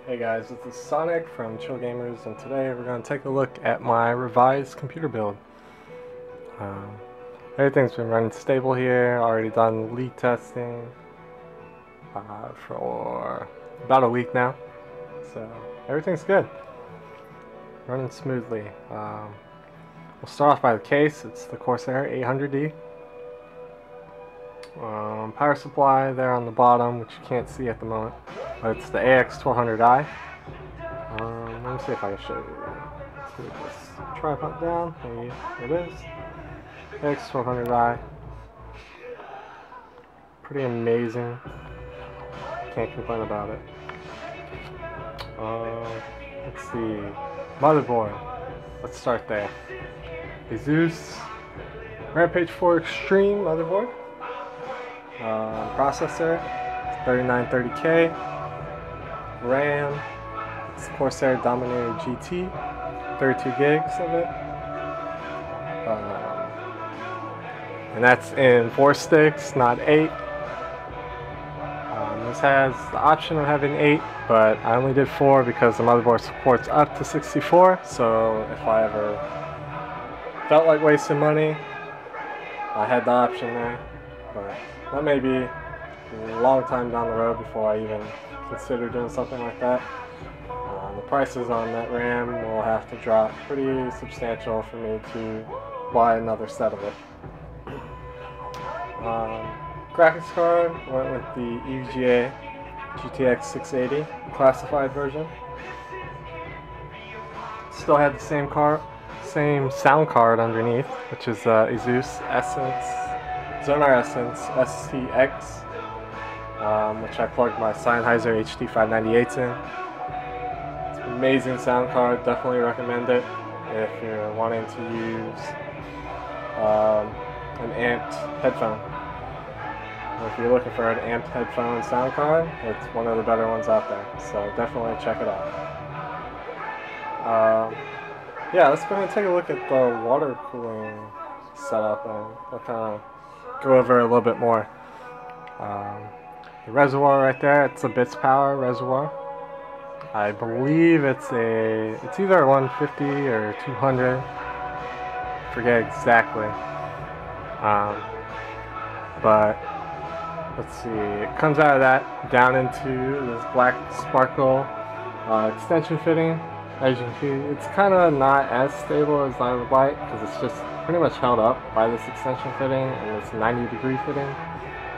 Hey guys, this is Sonic from Chill Gamers, and today we're going to take a look at my revised computer build. Everything's been running stable here, already done leak testing for about a week now, so everything's good, running smoothly. We'll start off by the case. It's the Corsair 800D. Power supply there on the bottom, which you can't see at the moment, but it's the AX1200i. Let me see if I can show you. Let's move this tripod down. There it is. AX1200i. Pretty amazing. Can't complain about it. Let's see. Motherboard. Let's start there. Asus Rampage 4 Extreme motherboard. Processor 3930K. RAM, it's Corsair Dominator GT, 32 gigs of it. And that's in 4 sticks, not 8. This has the option of having 8, but I only did 4 because the motherboard supports up to 64, so if I ever felt like wasting money, I had the option there. But that may be a long time down the road before I even consider doing something like that. The prices on that RAM will have to drop pretty substantial for me to buy another set of it. Graphics card went with the EVGA GTX 680 classified version. Still had the same sound card underneath, which is Asus Sonar Essence STX, which I plugged my Sennheiser HD598s in. It's an amazing sound card, definitely recommend it if you're wanting to use an amped headphone. Or if you're looking for an amped headphone sound card, it's one of the better ones out there, so definitely check it out. Yeah, let's go ahead and take a look at the water cooling setup, and we'll kind of go over a little bit more. The reservoir right there, it's a Bits Power reservoir. I believe it's either 150 or 200. Forget exactly. But let's see. It comes out of that down into this black sparkle extension fitting. As you can see, it's kind of not as stable as I would like because it's just pretty much held up by this extension fitting and this 90-degree fitting.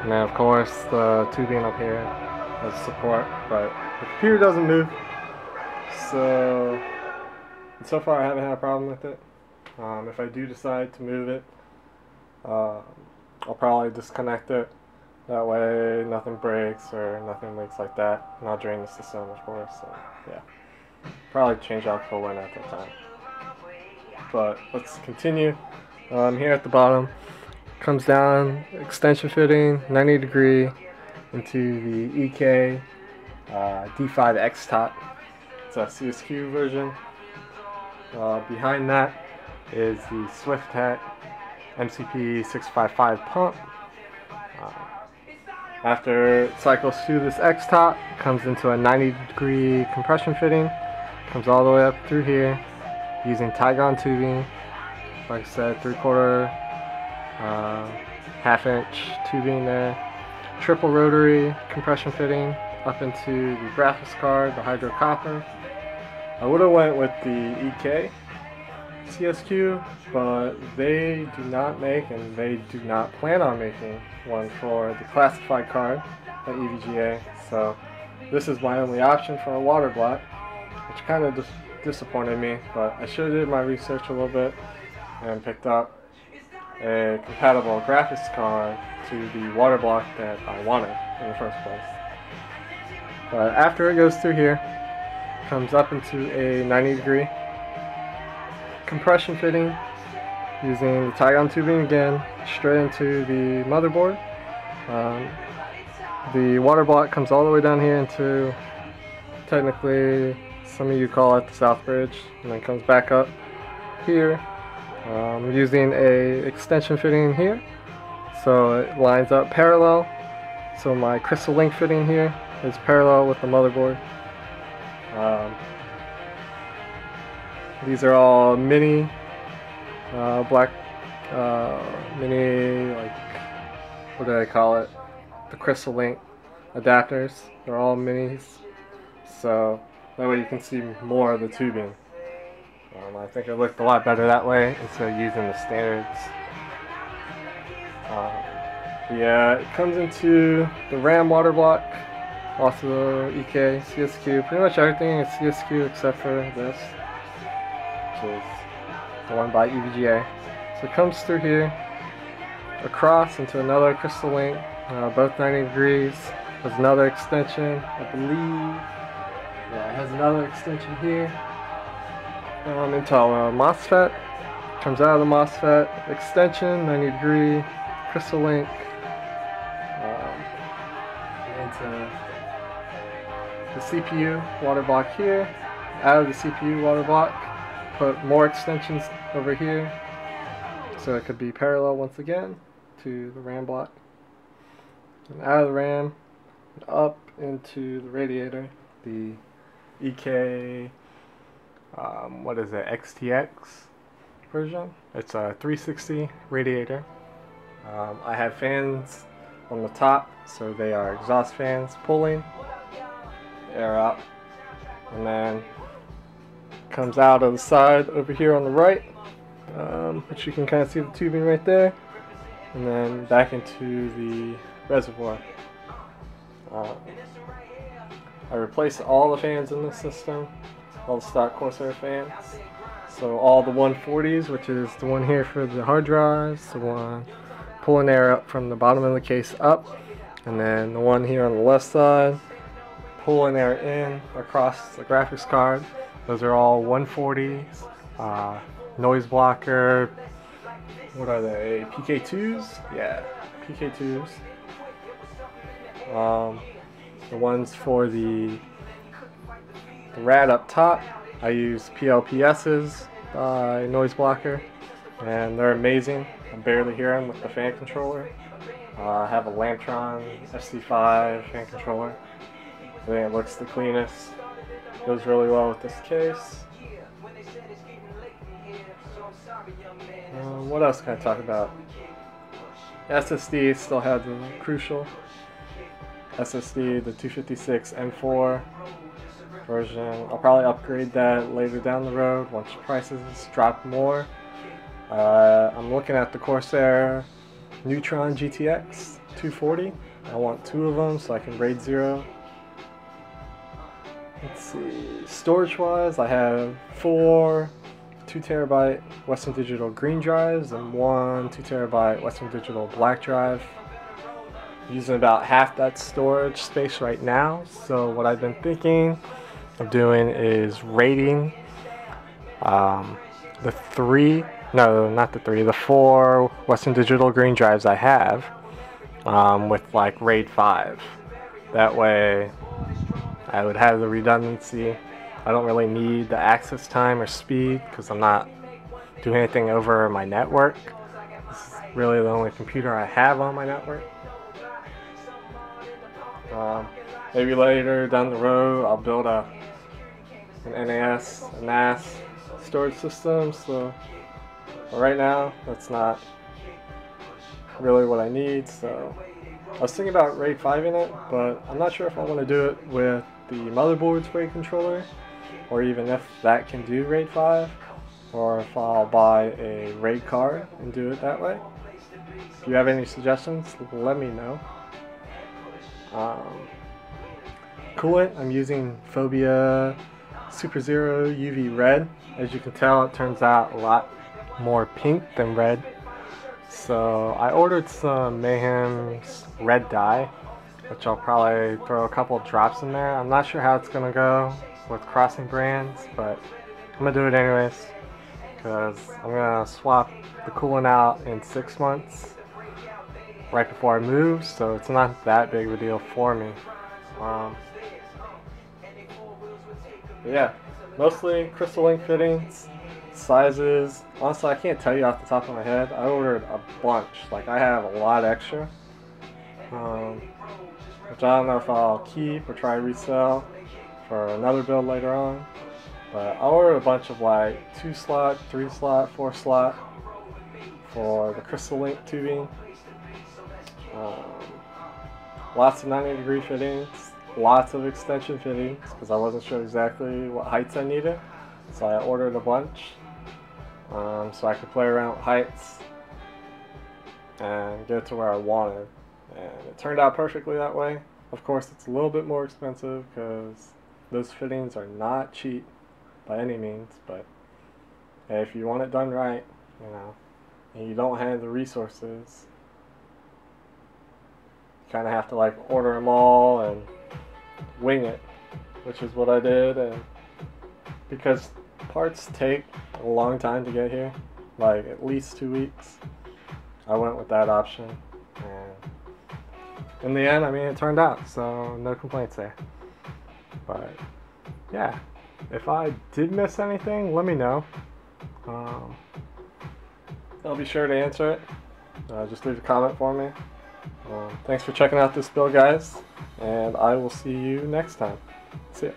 And then of course the tubing up here has support, but the computer doesn't move. So far I haven't had a problem with it. If I do decide to move it, I'll probably disconnect it. That way nothing breaks or nothing leaks like that. And I'll drain the system, of course. So yeah, probably change out coolant at that time. But let's continue. Here at the bottom, comes down, extension fitting, 90-degree, into the EK D5 X top. It's a CSQ version. Behind that is the SwiftTech MCP 655 pump. After it cycles through this X top, it comes into a 90-degree compression fitting. Comes all the way up through here using Tygon tubing. Like I said, 3/4 half-inch tubing there. Triple rotary compression fitting up into the graphics card, the hydro copper. I would have went with the EK CSQ, but they do not make, and they do not plan on making one for the classified card at EVGA. So this is my only option for a water block, which kind of disappointed me, but I should have did my research a little bit and picked up a compatible graphics card to the water block that I wanted in the first place. But after it goes through here, it comes up into a 90-degree compression fitting using the Tygon tubing again, straight into the motherboard. The water block comes all the way down here into, technically, some of you call it the South Bridge, and then comes back up here. Using a extension fitting here, so it lines up parallel. So my crystal link fitting here is parallel with the motherboard. These are all mini black mini, like, what do I call it? The Crystal Link adapters. They're all minis, so that way you can see more of the tubing. I think it looked a lot better that way instead of using the standards. Yeah, it comes into the RAM water block, also EK, CSQ, pretty much everything is CSQ except for this, which is the one by EVGA. So it comes through here, across into another Crystal Link, both 90 degrees. There's another extension, I believe. Yeah, it has another extension here. Into a MOSFET. Comes out of the MOSFET, extension, 90 degree, Crystal Link. Into the CPU water block here. Out of the CPU water block, put more extensions over here, so it could be parallel once again to the RAM block. And out of the RAM, up into the radiator, the EK, what is it, XTX version. It's a 360 radiator. I have fans on the top, so they are exhaust fans pulling air out, and then comes out of the side over here on the right, which you can kind of see the tubing right there, and then back into the reservoir. I replaced all the fans in this system, all the stock Corsair fans. So all the 140s, which is the one here for the hard drives, the one pulling air up from the bottom of the case up, and then the one here on the left side pulling air in across the graphics card. Those are all 140s, noise blocker, what are they, PK2s? Yeah, PK2s. The ones for the rad up top, I use PLPS's noise blocker, and they're amazing. I barely hear them with the fan controller. I have a Lantron FC5 fan controller. I think it looks the cleanest. Goes really well with this case. What else can I talk about? SSD still has the crucial SSD, the 256 M4 version. I'll probably upgrade that later down the road once prices drop more. I'm looking at the Corsair Neutron GTX 240. I want 2 of them so I can RAID 0. Let's see, storage wise, I have 4 2TB Western Digital green drives and 1 2TB Western Digital black drive. I'm using about half that storage space right now, so what I've been thinking of doing is RAIDing the 4 Western Digital green drives I have with like RAID 5. That way I would have the redundancy. I don't really need the access time or speed because I'm not doing anything over my network. This is really the only computer I have on my network. Maybe later down the road I'll build an NAS storage system, so right now that's not really what I need. So I was thinking about RAID 5 in it, but I'm not sure if I want to do it with the motherboard's RAID controller, or even if that can do RAID 5, or if I'll buy a RAID card and do it that way. If you have any suggestions, let me know. Coolant, I'm using Phobia Super Zero UV Red. As you can tell, it turns out a lot more pink than red. So I ordered some Mayhem's red dye, which I'll probably throw a couple drops in there. I'm not sure how it's gonna go with crossing brands, but I'm gonna do it anyways because I'm gonna swap the coolant out in 6 months right before I move, so it's not that big of a deal for me. Yeah, mostly Crystal Link fittings, sizes. Honestly, I can't tell you off the top of my head. I ordered a bunch. Like, I have a lot extra, which I don't know if I'll keep or try to resell for another build later on. But I ordered a bunch of like 2 slot, 3 slot, 4 slot for the crystal link tubing. Lots of 90-degree fittings, lots of extension fittings because I wasn't sure exactly what heights I needed. So I ordered a bunch so I could play around with heights and get it to where I wanted. And it turned out perfectly that way. Of course, it's a little bit more expensive because those fittings are not cheap by any means, but hey, if you want it done right, you know, and you don't have the resources, you kind of have to like order them all and wing it, which is what I did. And because parts take a long time to get here, like at least 2 weeks, I went with that option. And in the end, I mean, it turned out, so no complaints there. But yeah, if I did miss anything, let me know. I'll be sure to answer it. Just leave a comment for me. Thanks for checking out this build, guys, and I will see you next time. See ya.